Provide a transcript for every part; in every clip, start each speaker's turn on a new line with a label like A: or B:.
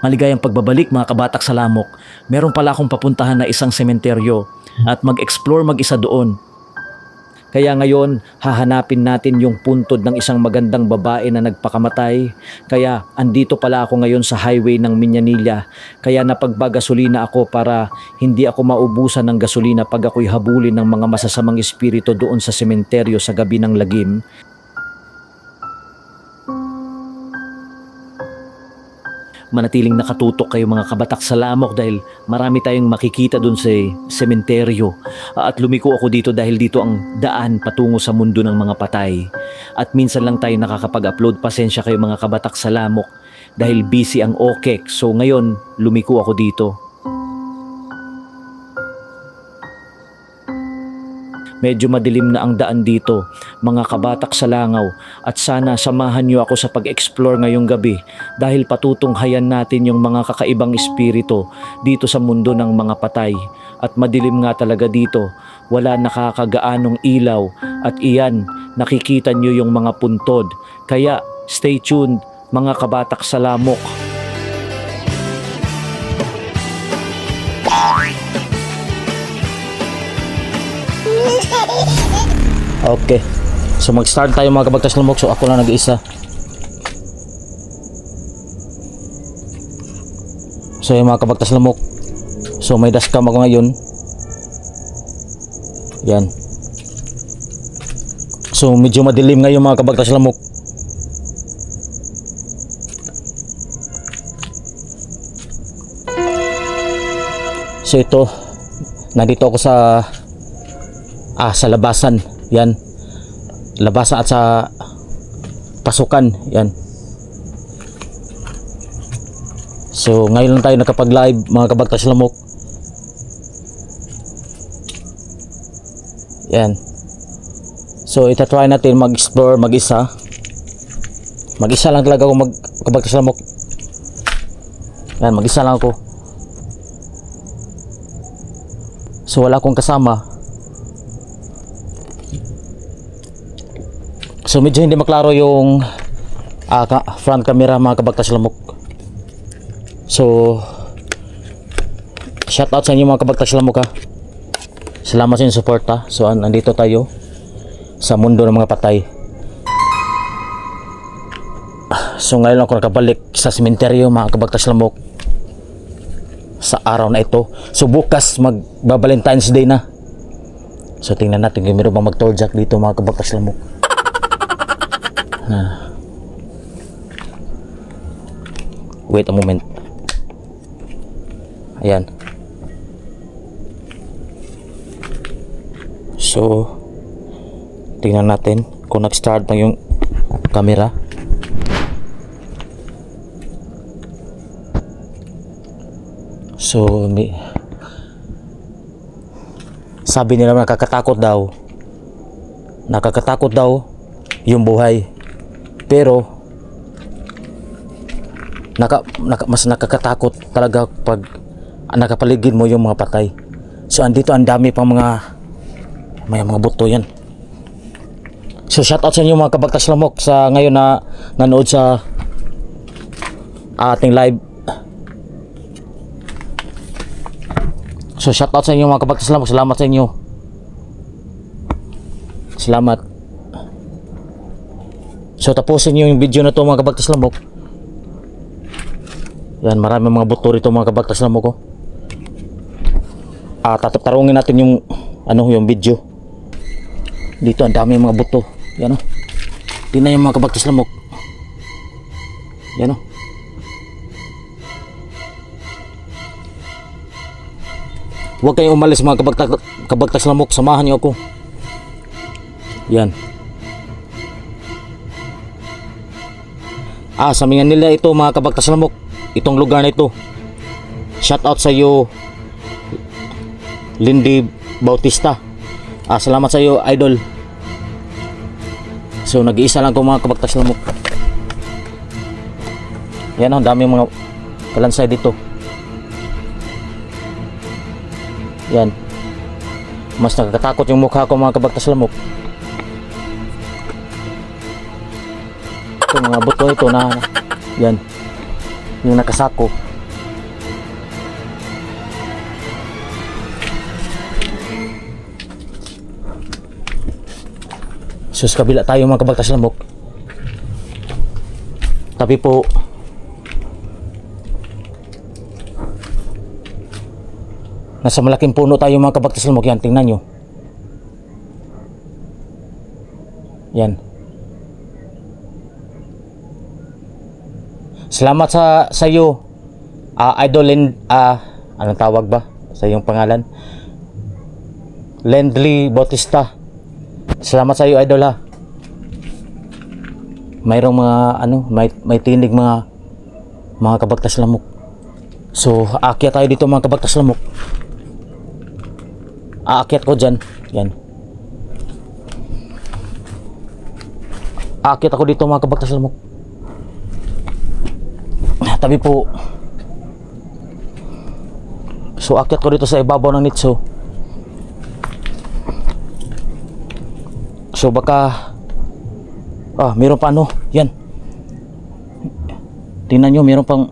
A: Maligayang pagbabalik mga kabatak sa Lamok. Meron pala akong papuntahan na isang sementeryo at mag-explore mag-isa doon. Kaya ngayon, hahanapin natin yung puntod ng isang magandang babae na nagpakamatay. Kaya andito pala ako ngayon sa highway ng Miñanilla. Kaya napagbagasolina ako para hindi ako maubusan ng gasolina pag ako'y habulin ng mga masasamang espiritu doon sa sementeryo sa gabi ng lagim. Manatiling nakatutok kayo mga kabatak sa Lamok dahil marami tayong makikita dun sa sementeryo. At lumiko ako dito dahil dito ang daan patungo sa mundo ng mga patay. At minsan lang tayo nakakapag-upload. Pasensya kayo mga kabatak sa Lamok dahil busy ang OKEK. So ngayon lumiko ako dito. Medyo madilim na ang daan dito, mga kabatak sa langaw, at sana samahan niyo ako sa pag-explore ngayong gabi dahil patutunghayan natin yung mga kakaibang espiritu dito sa mundo ng mga patay. At madilim nga talaga dito, wala nakakagaanong ilaw at iyan nakikita niyo yung mga puntod. Kaya stay tuned mga kabatak sa Lamok. Okay. So mag-start tayo mga kabagtas Lamok. So ako lang nag-iisa. So yung mga kabagtas Lamok. So may dashcam ako ngayon. Yan. So medyo madilim ngayon mga kabagtas Lamok. So ito, nandito ako sa labasan. Yan, labasan at sa pasukan. Yan. So ngayon lang tayo nakapag-live mga kabagtas Lamok. Yan. So itatry natin mag-explore mag-isa. Mag-isa lang talaga ako kabagtas Lamok. Yan, mag-isa lang ako. So wala akong kasama. So medyo hindi maklaro yung front camera mga kabagtas Lamok. So shout out sa inyo mga kabagtas Lamok ha. Salamat sa inyong support ha. So andito tayo sa mundo ng mga patay. So ngayon ako nakabalik sa sementeryo mga kabagtas Lamok sa araw na ito. So bukas mag-Valentine's Day na. So tingnan natin kung meron bang mag-tourjack dito mga kabagtas Lamok. Wait a moment. Ayan. So tingnan natin kung nag-start na yung camera. So sabi nila nakakatakot daw yung buhay. Pero mas nakakatakot talaga pag nakapaligid mo yung mga patay. So andito ang dami pang may mga buto yan. So shout out sa inyo mga kabagtas Lamok sa ngayon na nanood sa ating live. So shout out sa inyo mga kabagtas Lamok. Salamat sa inyo. Salamat. So tapusin nyo yung video na to mga kabagtas Lamok. Yan, marami mga buto rito mga kabagtas Lamok ko. Tatarungin natin yung yung video. Dito ang dami mga buto. Yan o. Tingnan yung mga kabagtas Lamok. Yan o. Huwag kayong umalis mga kabagtas Lamok. Samahan niyo ako. Yan. Sa Miñanilla ito mga kabagtas Lamok. Itong lugar na ito. Shout out sa iyo Lindy Bautista. Salamat sa iyo idol. So nag-iisa lang ko mga kabagtas Lamok. Yan o, dami mga kalansay dito. Yan. Mas nakakatakot yung mukha ko mga kabagtas Lamok. Ito mga buto ito na yan. yung nakasako. So sa kabila tayo mga kabagtas lamok. Tabi po nasa malaking puno tayo mga kabagtas lamok. Yan, tingnan nyo. Yan. Salamat sa iyo, Idol anong tawag ba sa iyong pangalan? Lendly Bautista. Salamat sa iyo, Idol, ha. Mayroong mga may tinig mga kabagtas lamok. So aakyat tayo dito mga kabagtas lamok. Aakyat ko dyan. Yan. Aakyat ako dito mga kabagtas lamok. Tabi po. So aakyat ko dito sa ibabaw ng nitso. So baka meron pa yan. Tingnan nyo, meron pang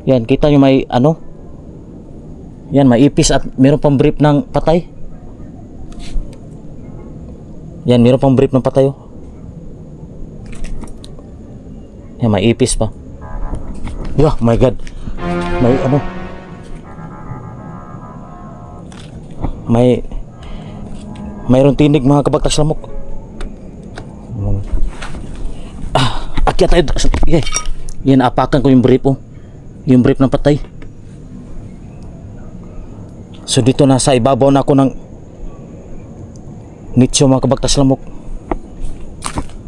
A: yan, kita nyo may yan, may ipis at meron pang brief ng patay. Yan, meron pang brief ng patay. Yan, may ipis pa. Yeah, my God. Mayroong tinig mga kabagtas lamok. Akyat tayo. Yan, apakan ko yung brief, yung brief ng patay. So dito na sa ibabaw na ako ng nicho mga kabagtas lamok.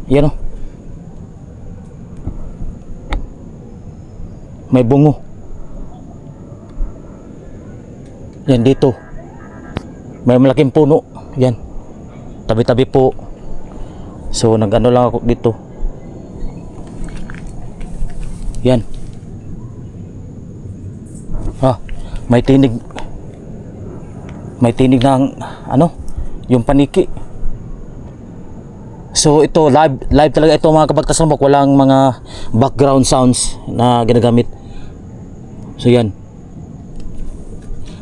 A: Yan, may bungo. Yan dito. May malaking puno. Yan. Tabi-tabi po. So nag-ano lang ako dito. Yan. May tinig. May tinig ng yung paniki. So ito live talaga ito mga kabagtas lamok. Walang mga background sounds na ginagamit. So yan,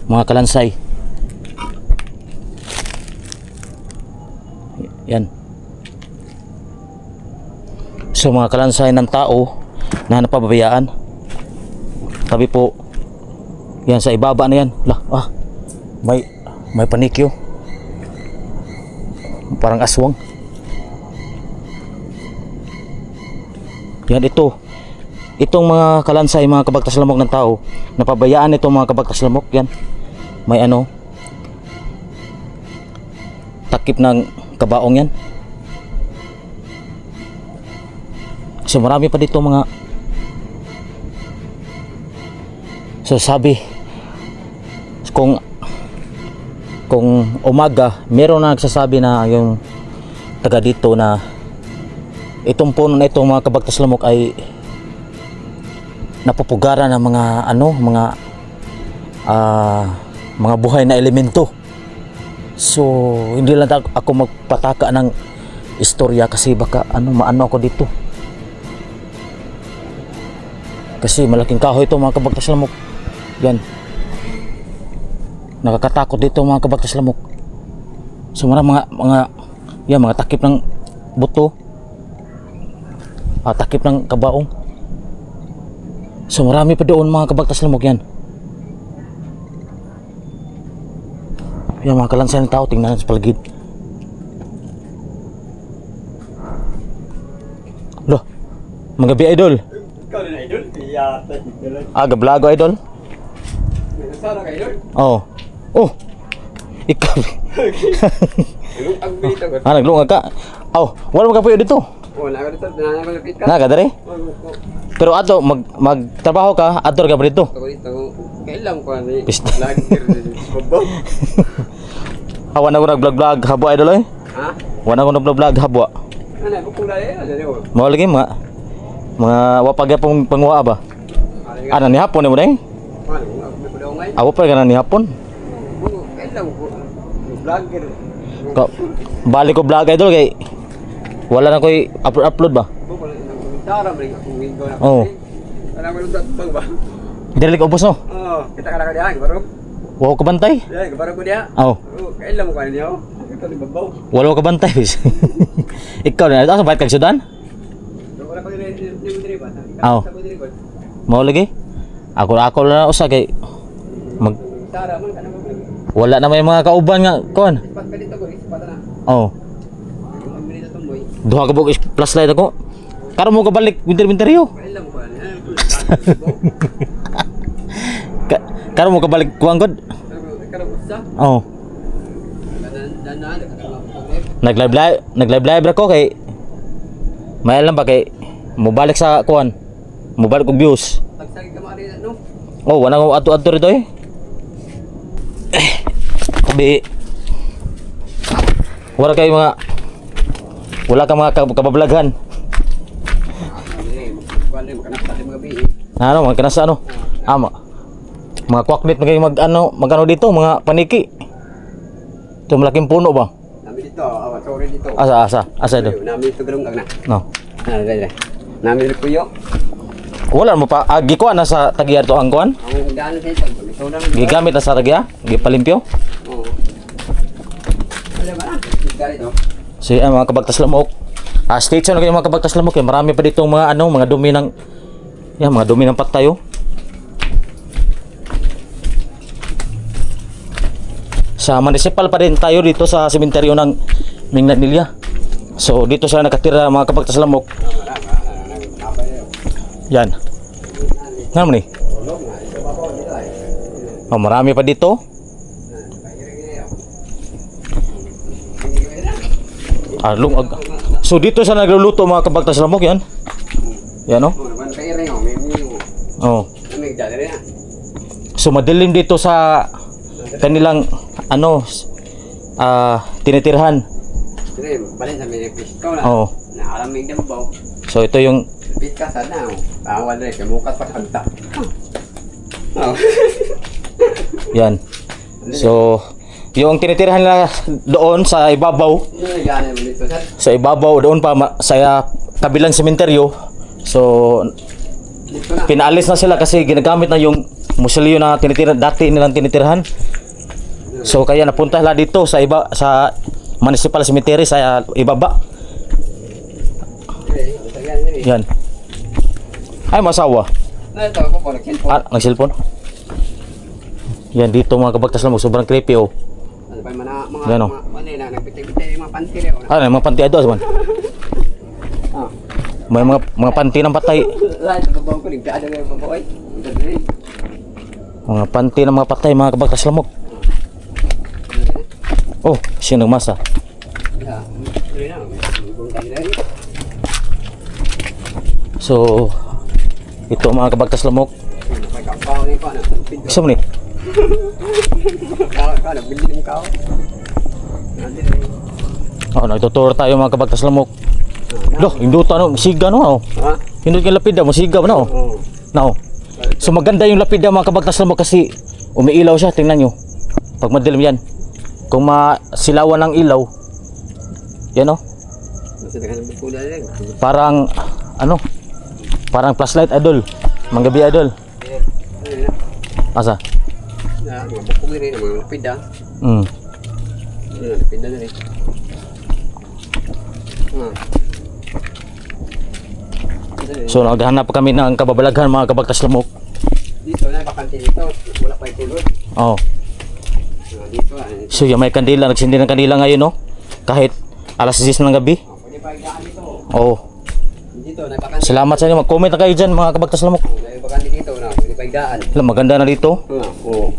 A: mga kalansay. Yan. So mga kalansay ng tao na napababayaan. Tabi po. Yan, sa ibaba na yan. May panikyo. Parang aswang. Yan, itong mga kalansay mga kabagtas lamok ng tao, napabayaan itong mga kabagtas lamok. Yan, may takip ng kabaong yan. So marami pa dito mga. So sabi kung umaga meron na nagsasabi na yung taga dito na itong puno na itong mga kabagtas lamok ay napupugaran ng mga buhay na elemento. So hindi lang ako magpataka ng istorya kasi baka maano ako dito. Kasi malaking kahoy ito mga kabagtas lamok. Yan. Nakakatakot dito mga kabagtas lamok. So mga takip ng buto. Takip ng kabaong. So marami pa doon mga kabagtas lamok yan. Yan mga kalansay ng tao, tingnan sa paligid. Loh, magabi idol.
B: Ikaw din idol? Iyata idol.
A: Gablago idol?
B: Sana ka idol?
A: Oo. Oh, ikaw.
B: Ang bilita ko.
A: Naglungag ka? Wala mo ka po dito.
B: Wala ka dito, nananapit ka.
A: Ka dere? Pero ato magtrabaho ka, ador ka ba dito?
B: Ako dito, kailan ko ni
A: Pista.
B: lagir babaw.
A: Wana ko nag-vlog habo idol eh.
B: Ha?
A: Wana ko nag-vlog habo.
B: Ano, bukong dali, ano niyo?
A: Mao lagi mga wapag pong panguha ba? Ano ni hapon mo deng?
B: Ano, ngay?
A: Awo pa ka na ni hapon.
B: Kailan ko vlogger.
A: Balik ko vlog idol kay wala na koy upload ba?
B: Tara, balik akong linggo na.
A: Oo.
B: Alam mo yung bang ba?
A: Dili ka ubos no.
B: Oo, kita ka na ka diyan, baro.
A: Wow ka bantay.
B: Diyan, baro ko diya.
A: Oh,
B: Kailan mo ka niyo? Ito ni babaw.
A: wala ka bantay. Ikaw na asa bayad kag sudan?
B: Wala ko dire ba?
A: Oo. Mao lagi. Ako na usa kay mag
B: Tara man kana mo.
A: wala na may mga kauban nga kon.
B: Ispat ka dito ko, ispat na.
A: Oh,
B: Ang minute tumboy.
A: duha ka bug flashlight ako. Karon mo ka balik winter yo.
B: Kailan mo ka niya?
A: Karon mo ka balik kuang god.
B: Karo usa.
A: Oh,
B: Dan
A: nag-live ra ko kay may alam ba kay mo balik sa kuan. Mo balik og views.
B: tagsagi ka mari no.
A: Oh, wala ko ato-ato rito eh. Tabi. Wala kay mga wala ka mga kabablaghan.
B: Kuan mo kana sa mga bi.
A: Ano, mga kanasa ano? Mga kwaknit mag ano dito, mga paniki. Ito malaking puno ba?
B: Nami dito, sorry dito.
A: Asa ito?
B: Nami dito garong na.
A: No.
B: Dali. Nami dito kuyo.
A: Wala mo pa gikuan na sa tagya to ang kuan.
B: Ang daan sa ito, ito lang.
A: Gigamit na sa tagya, gipalimpyo.
B: Oo. Alam ba? Dito.
A: Si mga kabagtas lamok. Stage ano kayo mga kabagtas lamok, eh. Marami pa ditong mga ano, mga dumi ng mga dumi ng patayo. Sa municipal pa rin tayo dito sa sementeryo ng Mingnagnilia. So dito sila nakatira mga kabagtas lamok. Yan. Ano ni? Oh, marami pa dito. So dito sa nagluluto mga kabagtas lamok yan. Yan oh. Oh. So madilim dito sa kanilang tinitirhan.
B: Balin sa may pisto na.
A: Oo.
B: Nakaramig na babaw.
A: So ito yung
B: Pit ka sana. Awal rin. Kamukat pa kanta.
A: yan. So yung tinitirhan nila doon sa ibabaw,
B: Gana mo dito sir.
A: sa ibabaw doon pa sa kabilang sementeryo. So
B: Dito na.
A: pinaalis na sila kasi ginagamit na yung musilyo na tinitirhan dati nilang tinitirhan. So kaya napunta sila dito sa municipal cemetery sa ibaba. Yan. Ay masawa.
B: Ito ako po.
A: Nag-cellphone. Yan dito mga kabagtas lamok, sobrang creepy oh.
B: Ano ba mga
A: Yan, oh.
B: Manila nagpitay-pitay mga pantire oh.
A: Ano mga panty ados man.
B: Ah.
A: May mga panty ng patay.
B: Lahat sa babaw ko rin. Ada yung babaw ay.
A: Mga panty ng mga patay mga kabagtas lamok. Oh, sino masa? So ito mga kabagtas lamok. Isa mo ni? Oh, nagtuturo tayo mga kabagtas lamok. Loh, induta no, siga no. Oh.
B: Ha?
A: Hindot yung lapida, masiga mo na oh.
B: Oo.
A: Now, so maganda yung lapida mga kabagtas lamok kasi umiilaw siya, tingnan nyo. Pag madilim yan. Kung masilawan ng ilaw, yan oh. Parang, parang flashlight idol. Manggabi idol. Asa?
B: Bukong rin, mga lapida. Lapida na rin.
A: So naghahanap kami ng kababalaghan mga kabagtas lamok.
B: Dito na, bakanti dito. Wala pa itulod.
A: Oh.
B: Dito
A: So yung may kandila, nagsindi ng kandila ngayon no. Kahit alas 10 ng gabi.
B: pwede pa ikaan dito.
A: Oh.
B: Dito, nagbakanti.
A: Salamat sa inyo. Mag-comment na kayo dyan mga kabagtas lamok.
B: Nagbakanti dito na, pwede pa ikaan.
A: Alam, maganda na dito.
B: Oo.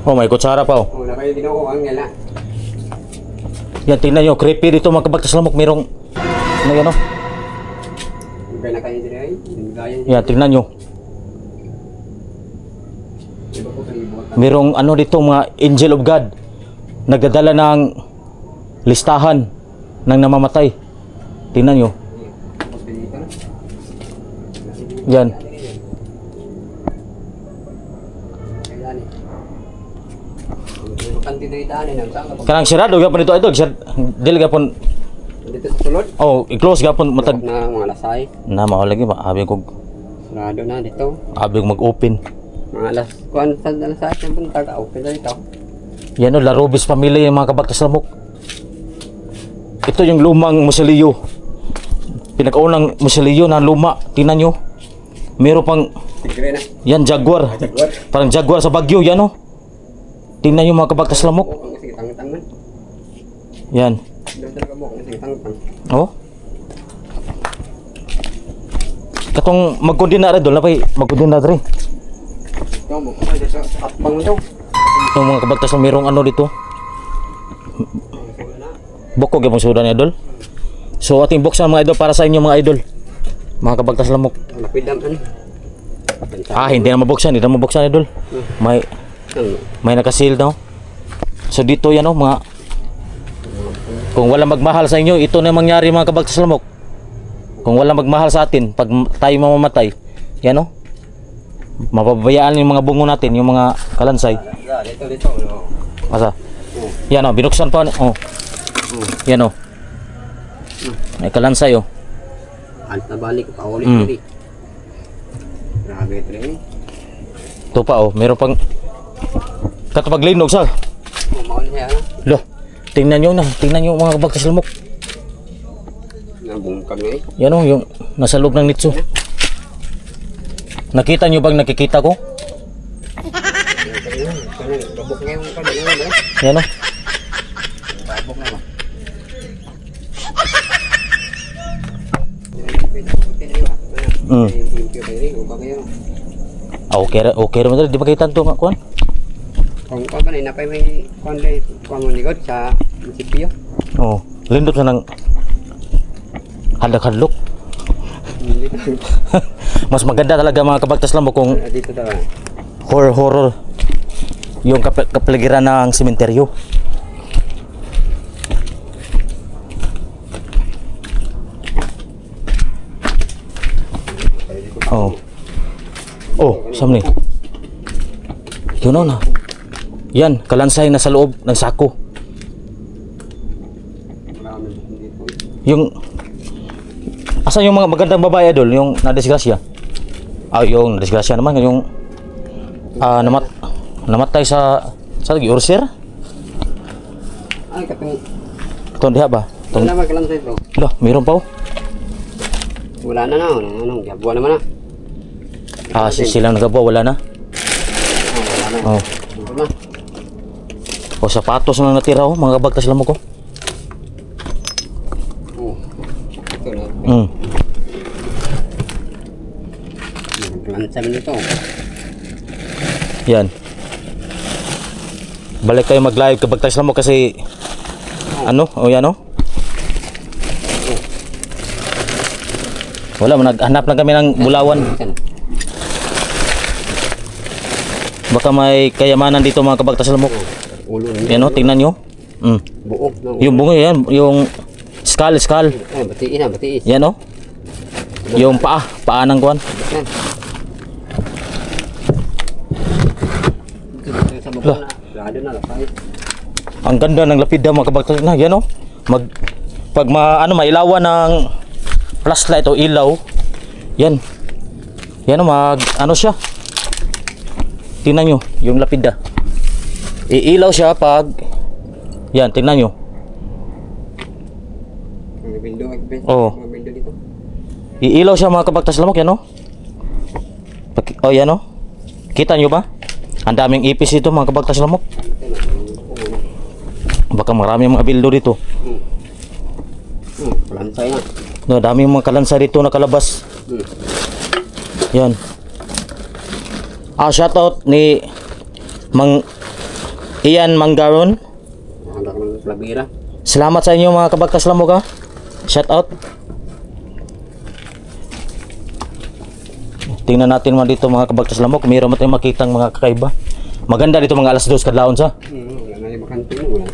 A: Oh, may kutsara pa oh.
B: Oo, na kayo ginoo ang nila.
A: Yan, tingnan nyo. Creepy dito mga kabagtas lamok. Merong, ano yan oh.
B: Kaya na kayo din ay. Gaya
A: Yan, tingnan nyo.
B: Iba ko kayo buhat.
A: Merong ano dito mga angel of God. Nagdadala ng listahan ng namamatay. Tingnan nyo. Yan.
B: Bakanti dito itaan. Saan ka pa?
A: Kanang sirado, yapon dito ito. Dili ka pon
B: Dito sa sulod.
C: Oh, i-close gapon matag
B: Na mga lasay.
C: na mao lagi ba abi ko
B: Sarado na dito.
C: mag-open.
B: Mga alas. Kuan sa lasay sa buntag. Okay na dito.
C: Yan o, La Robes family yung mga kabaktas lamok. Ito yung lumang musilyo. Pinakaunang musilyo na luma. Tingnan nyo. Meron pang,
B: Tigre na.
C: yan Jaguar.
B: Jaguar.
C: Parang Jaguar sa Baguio, yan o. Tingnan nyo mga kabaktas lamok.
B: Ang sige tang-tang man.
C: Yan.
B: Doon talaga buhok ang sige tang-tang.
C: Oh. Katong magkundin na rin doon. Napay, magkundin na rin.
B: Ito mo ko dito sa atbang daw.
C: Yung mga kabaktas na merong ano dito. Bukog yung sudan ni idol. So ating buksan mga idol para sa inyo mga idol. Mga kabaktas lamok.
B: Lapidam ano.
C: Hindi na mabuksan, hindi na mabuksan idol. May nakasil daw. So dito yan oh mga. Kung wala magmahal sa inyo, ito na yung mangyari mga kabaktas lamok. Kung wala magmahal sa atin, pag tayo mamamatay, yan oh. Mapabayaan yung mga bungo natin, yung mga kalansay.
B: Dito.
C: Asa? Yan oh, binuksan pa. Oh. Yan oh. May kalansay oh.
B: Alt na balik pa ulit
C: Mm.
B: dito. Grabe ito rin.
C: Ito pa oh, meron pang katapaglinog sa.
B: Maon siya na.
C: Lo, tingnan nyo mga kabaktas lamok.
B: Nabungkag na eh.
C: Yan oh, yung nasa loob ng nitso. Nakita nyo bang nakikita ko?
B: Gabok nga yung kanina.
C: Yan oh.
B: Gabok na ba?
C: Mm. Okay naman dali, di ba kita ito nga kuhan?
B: Kung pa ba na napay may konde kuang ligod sa munisipyo.
C: Oo, lindot na ng hadlok-hadlok. Mas maganda talaga mga kabaktas lamok kung
B: Dito daw.
C: horror yung kapaligiran ng sementeryo. Oh. Oh, samni. Yun na. Yan, kalansay na sa loob ng sako. Yung asan yung mga magandang babae idol, yung nadisgrasya? Yung nadisgrasya naman yung namatay sa urser?
B: Ay katong
C: Ito diha ba?
B: wala magkalam sa ito.
C: Lo, meron pa oh.
B: Wala na anong gabuan naman na.
C: Silang nagabuwa, wala na.
B: Wala na.
C: Oh.
B: Ito na.
C: O sapatos na natira oh, mga kabaktas lamok ko.
B: Ito na. Magkalansa mo nito.
C: Yan. Balik kayo mag-live kabaktas lamok kasi ano? O yan oh. Wala, naghanap lang kami ng bulawan. Baka may kayamanan dito mga kabaktas lamok.
B: Ulo
C: Yan oh, tingnan nyo.
B: buok na.
C: Yung bungo yan, yung skull.
B: Ay, batiis.
C: Yan oh. Yung paa ng kuwan.
B: Yan. Dito sa baba na. Lado na lapay.
C: Ang ganda ng lapida mga kabaktas na. Yan oh. Pag mailawan ng flashlight o ilaw. Yan. Yan oh, siya. Tingnan nyo, yung lapida. Iilaw siya pag yan, tingnan nyo.
B: Mga bildo,
C: Oo.
B: mga bildo dito.
C: Iilaw siya mga kabaktas lamok, yan oh. Yan oh. Kita nyo ba? Ang daming ipis dito mga kabaktas lamok. Baka marami mga bildo dito.
B: Kalansay na.
C: No, daming mga kalansa dito nakalabas. Yan. Shoutout ni Mang Ian Manggaron.
B: Hanggang ng labira.
C: Salamat sa inyo mga kabaktas lamok ha. Shoutout. Tingnan natin mga dito mga kabaktas lamok. Mayroon mo tayong makitang mga kakaiba. Maganda dito mga alas 2 kadlawon sa.
B: Wala na yung makantin. Wala na.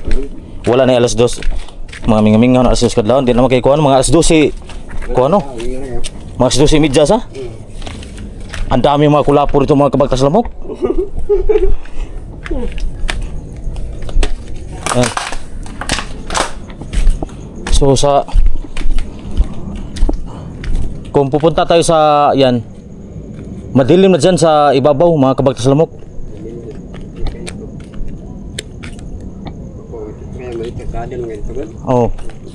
C: Wala na yung alas 2. Mga mingamingaw na alas 2 kadlawon. Di naman kayo kuha mga alas 12. Kuha no? Mga alas 12 media sa. Ang dami mga kulapor dito mga kabaktas lamok. Yan. So sa kung pupunta tayo sa yan, madilim na dyan sa ibabaw mga kabagtas lamok.
B: Kaya may kasada ng ganito ba?
C: Oo.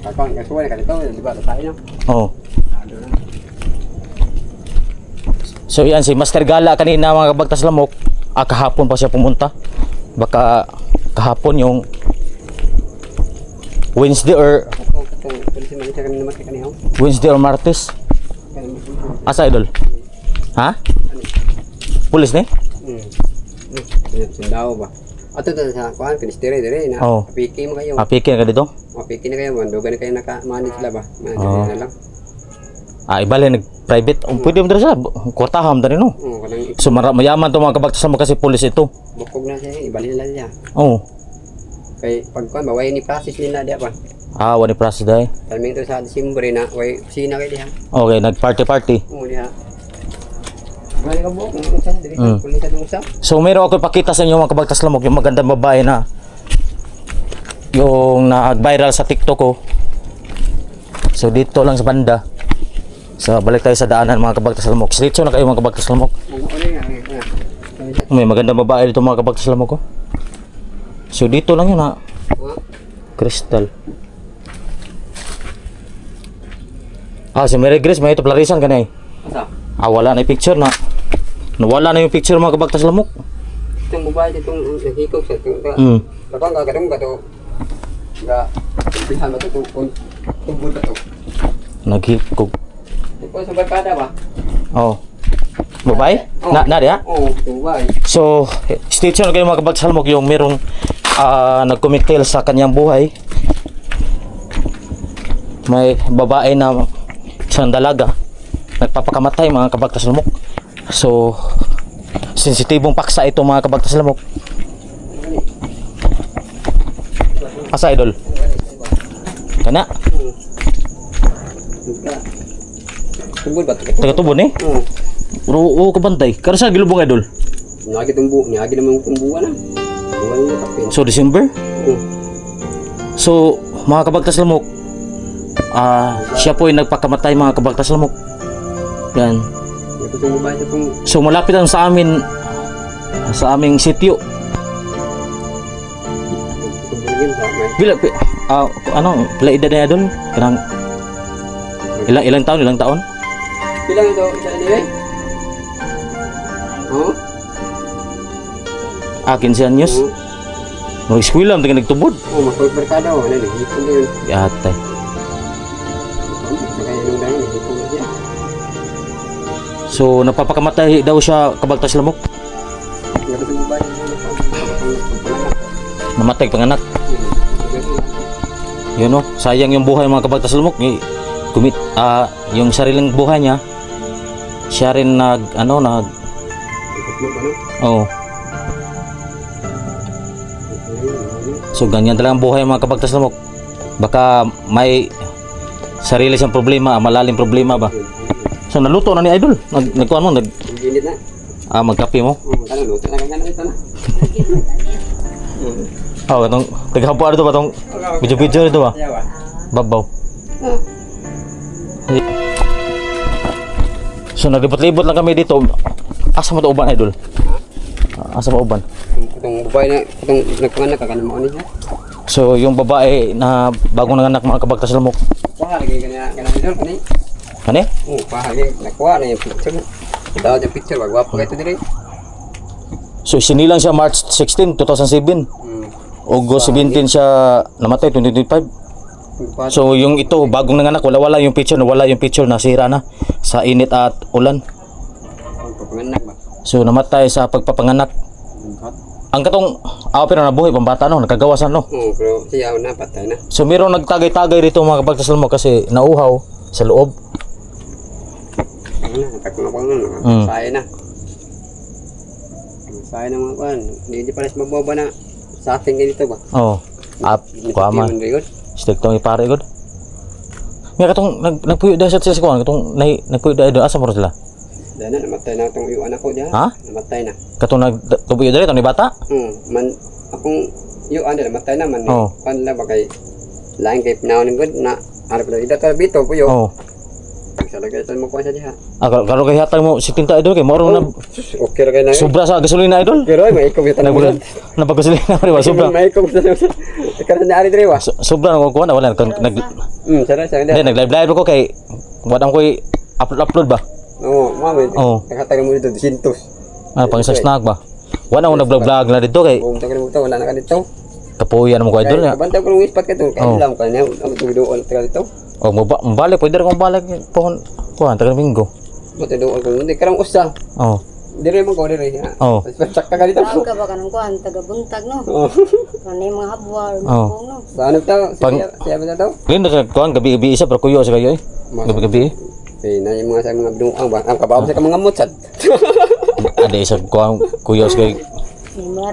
B: Kakang kasuway ka dito, di ba? Tayo na.
C: Oo.
B: Ano na.
C: So yan si Master Gala kanina mga kabagtas lamok, kahapon pa siya pumunta. Baka kahapon yung Wednesday or Wednesday or Martes. Asa idol? Ha? Pulis ni?
B: Sundao ba? Ato to sa kuan pinistire dire na.
C: Oo.
B: Piki mo kayo.
C: Piki ka dito?
B: Piki na kayo, mandugan na kayo naka-manage sila ba? Manage
C: Oo.
B: na lang.
C: Ibali nag-private. Pwede mo dito sa kwartaham dali no.
B: Oo, kanang
C: So mayaman to mga kabagtas lamok kasi pulis ito.
B: bukog na siya, ibali nila siya.
C: Oo.
B: Kay pag kuan ba way ni process nila dia pa.
C: Wani process dahil.
B: Kalming to sa Disyembre na way sina kay diha.
C: Okay, nag-party.
B: Oo diha. Wala ka buok, kung saan dire pulis sa dungsa.
C: So meron ako ipakita sa inyo mga kabagtas lamok yung magandang babae na yung nag-viral sa TikTok ko. So dito lang sa banda. So balik tayo sa daanan mga kabagtas lamok. Diretso na kayo mga kabagtas lamok. May magandang babae dito mga kabagtas lamok ko. So dito lang yun ha. Crystal. Si Mary Grace may ito plarisan ka na eh.
B: Asa?
C: Wala na yung picture na. Nawala na yung picture mga kabagtas lamok.
B: Itong babae itong nahikog sa itong kakang kagadong ka to. Ga, bihan ba to kung tubod ba to?
C: Naghikog.
B: Ito sa barkada ba?
C: Babae? Na dia?
B: Oo, babae.
C: So, stay tuned kayo mga kabagtas lamok yung merong nag-commentel sa kanyang buhay. May babae na isang dalaga nagpapakamatay mga kabagtas lamok. So, sensitibong paksa ito mga kabagtas lamok. Asa idol? Kana?
B: Tubod ba to?
C: Taga-tubon eh? Oo, kabantay. Karo sa gilubong idol?
B: Niagi tumbu, niagi naman tumbuan na. Tumbuan niya kapin.
C: So, December? So, mga kabagtas lamok, siya po ay nagpakamatay mga kabagtas lamok. Yan.
B: Ito itong babae itong
C: So, malapit lang sa amin, sa aming sityo.
B: buligin sa may.
C: Bila, pila edad na idol? Kanang, ilang taon?
B: Pilang ito, isa na niya? Oo?
C: 15 anyos. Mag-eskwela, ang taga nagtubod.
B: Oo, magpagbarkada o. Ano, naghipon na yun.
C: Yatay.
B: Kaya nung dahil, naghipon na siya.
C: So, napapakamatay daw siya kabagtas lamok.
B: Ito itong babae.
C: Namatay panganak. Yun no, sayang yung buhay mga kabagtas lamok. Yung sariling buhay niya, siya rin So ganyan talaga ang buhay mga kabagtas lamok. Baka may sarili siyang problema, malalim problema ba. So naluto na ni idol. Nagkuhan mo,
B: Ginit na.
C: magkape mo.
B: Ano, luto na kanya na ito na.
C: Itong tagahapo ano to ba itong video ito ba?
B: Yawa.
C: Babaw. So naglibot-libot lang kami dito. Asa mo ito uban idol? Asa mo uban?
B: Itong babae na, itong nagpanganak ka kanang mauni siya.
C: So yung babae na bagong nanganak mga kabagtas lamok.
B: Pahagi kanang idol kani.
C: Ano eh?
B: Oo, pahagi. Nakuha na yung picture. Daw yung picture, magwapo ka ito dire.
C: So sinilang siya March 16, 2007. August 17 siya namatay, 2025. So yung ito, bagong nanganak, wala yung picture, nasira na sa init at ulan.
B: Pagpanganak ba?
C: So namatay sa pagpapanganak. Ang katong, pero nabuhay, pambata no, nagkagawasan no.
B: Oo, pero siya na, patay na.
C: So mayroong nagtagay-tagay rito mga kabagtas lamok kasi nauhaw sa loob.
B: Ano na, nagkakulapang na, saya na. Saya na mga kuhan. Hindi pares maboba na sa ating ganito ba?
C: Oo. Kuama. Stick tong ipare god. May katong nagpuyo daw sa kuan, katong nagpuyo daw asa mo sila.
B: Dahil na, namatay na itong yung anak ko dyan.
C: Ha?
B: Namatay na.
C: Katong nagtupuyo daw ni bata?
B: Akong yung namatay naman.
C: Oo.
B: Paano ba kay lain kay pinahon ng god na harap na ida talabito po yun.
C: Oo.
B: Sa lagay ito mo kuha sa diha.
C: Karo kay hatag mo 70 idol kay moro na
B: Sus, okay ra kay na.
C: sobra sa gasolina idol.
B: Pero ay may ikaw kita na.
C: Napagasolina pa sobra.
B: May ikaw sa. Karon na ari dire wa.
C: Sobra na kuha na wala nag
B: Sana sa
C: Hindi, nag-live ko kay wadang ko'y upload ba?
B: Oo, mami.
C: Oo.
B: Naghatag mo dito 200.
C: Pang isang snack ba? Wala ko nag-vlog na dito kay
B: Kung tagal mo to wala na ka dito.
C: kapuyan mo ko idol
B: Kaya
C: ya.
B: kabantay ko ng ispat ka to. Kaya lang ka niya. Ang tuloy tagal dito.
C: O mabalik pwede ra kong balik pohon kuha tagal minggo.
B: Matuloy ko. Hindi karang usa.
C: Oh.
B: Dire mo ko dire.
C: Oo.
B: Paspak ka dito.
D: Tawag ka ba ka ng kuhan, taga-buntag, no?
B: Oo.
D: Ano yung mga habwar,
C: Oo.
D: no?
B: Saan to?
C: Pag-
B: Siya ba to?
C: Linda ka kuha gabi-gabi isa pero kuyo sa kayo eh. Gabi-gabi.
B: Eh, na yung mga sa mga binuang ba? Ang kabaw sa mga mutsad.
C: Ada isa kuha kuyo sa kay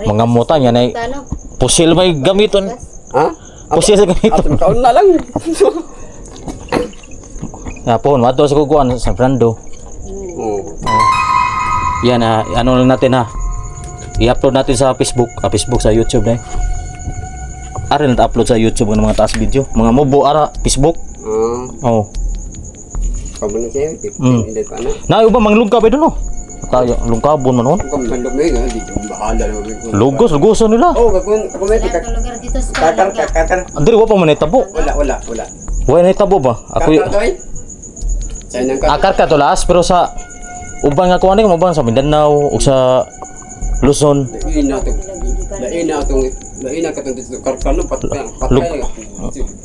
C: mga muta niya na
D: Ano?
C: pusil may gamiton.
B: Ha?
C: Pusil sa gamiton.
B: Atong kaon na lang.
C: Ya pohon wato sa kukuan sa Fernando.
B: Oo.
C: Yan ano lang natin ha. I-upload natin sa Facebook, Facebook sa YouTube na. Ara na upload sa YouTube ng mga taas video. Mga mobo ara Facebook. Oh.
B: Kamu na siya.
C: Mm.
B: Hindi pa na.
C: Na uba manglungkab ito no. Tayo lungkabon man on.
B: Kung mandog na yun, hindi ko bahala na.
C: Lugosan nila.
B: Oh, kung may
D: Wala ka lugar dito sa
B: kakar.
C: Andiri wa pa man itabo.
B: Wala.
C: Wa na itabo ba? Ako
B: Kakar to eh. Saan ang kakar?
C: akar ka to laas pero sa uban nga kuan mo sa Mindanao o sa Luzon.
B: Laina ka itong dito. Karkar no, patay.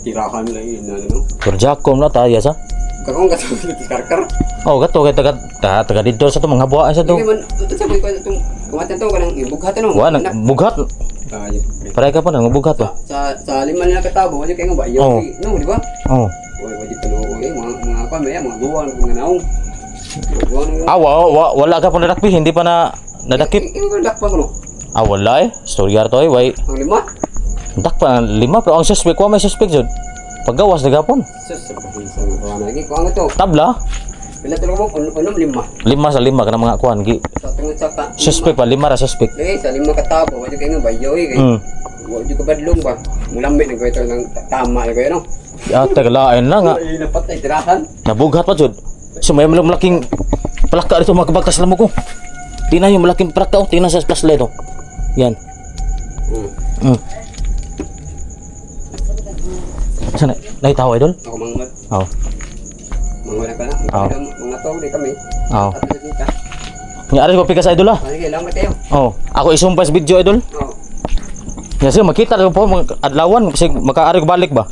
B: Tirahan laina, no?
C: Pero Jacom na tayo sa.
B: Kakong katong karkar.
C: Oh, gato kay taga dito sa to mga buhaan sa to.
B: Hindi man, sa mga itong kumatan to, kanang ibughatan no?
C: Wa nagbughat.
B: Ayun.
C: Paray ka pa nang bughat ba?
B: Sa lima na katabo, wala kayo nga ba?
C: Oo.
B: No, di ba?
C: Oh.
B: Wala di pa no, mga pamaya, mga buwan, mga naong. Buwan.
C: Wala ka pa nadakpi, hindi pa na nadakip.
B: Ikaw ba dakpa mo no?
C: Wala eh. Storya to eh, way.
B: Ang lima?
C: Dakpa 5 pero ang suspect ko may suspect jud. Paggawas na gapon.
B: Sus, sa pagkisa ng buwan lagi. Kung ano to?
C: Tabla
B: Pila tulong mo, unom lima.
C: 5 sa 5 kana mga kuan gi.
B: Sa tungod sa ka.
C: Suspect pa 5 ra suspect.
B: Sa lima katabo, wala kayo nga ba? Yoy, kay. Wala ka badlong ba? Mulamit na ko ito ng tama kayo no?
C: Tagalain na nga.
B: Ay, napatay, tirahan.
C: Nabughat pa jud. So may malaking palaka dito mga kabagtas lamo ko. Tingnan yung malaking palaka oh, tingnan sa flashlight oh. Yan. Sana naitaw idol?
B: Ako mangat.
C: Oh.
B: Mangat ka na.
C: Oo.
B: Mga tao, di kami.
C: Oh.
B: At sa kita.
C: Nya ari ko pikas idol ah.
B: Sige, lang kayo.
C: Oh, ako isumpa sa video idol.
B: Oo.
C: Ya sige makita ko po mga adlawan kasi makaari ko balik ba.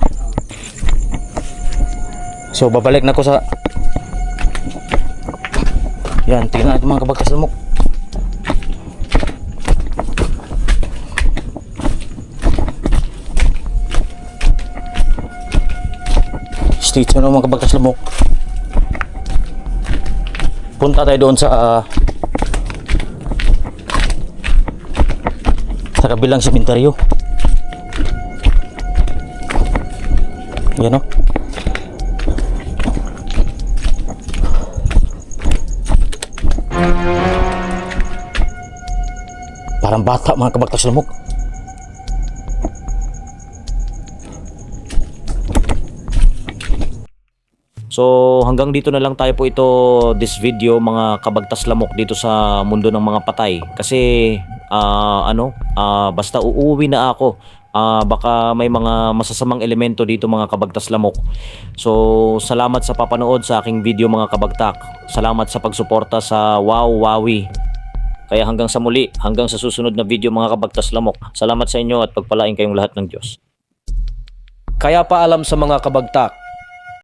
C: So babalik na ko sa yan, tingnan natin mga kabagtas lamok. Stay tuned mga kabagtas lamok. Punta tayo doon sa kabilang sementeryo. Yan o. Parang bata mga kabagtas lamok.
A: So hanggang dito na lang tayo po this video mga kabagtas lamok dito sa mundo ng mga patay. Kasi basta uuwi na ako. Baka may mga masasamang elemento dito mga kabagtas lamok. So salamat sa papanood sa aking video mga kabagtak. Salamat sa pagsuporta sa Wow Wowie. Kaya hanggang sa muli, hanggang sa susunod na video mga kabagtas lamok. Salamat sa inyo at pagpalain kayong lahat ng Diyos. Kaya paalam sa mga kabagtak.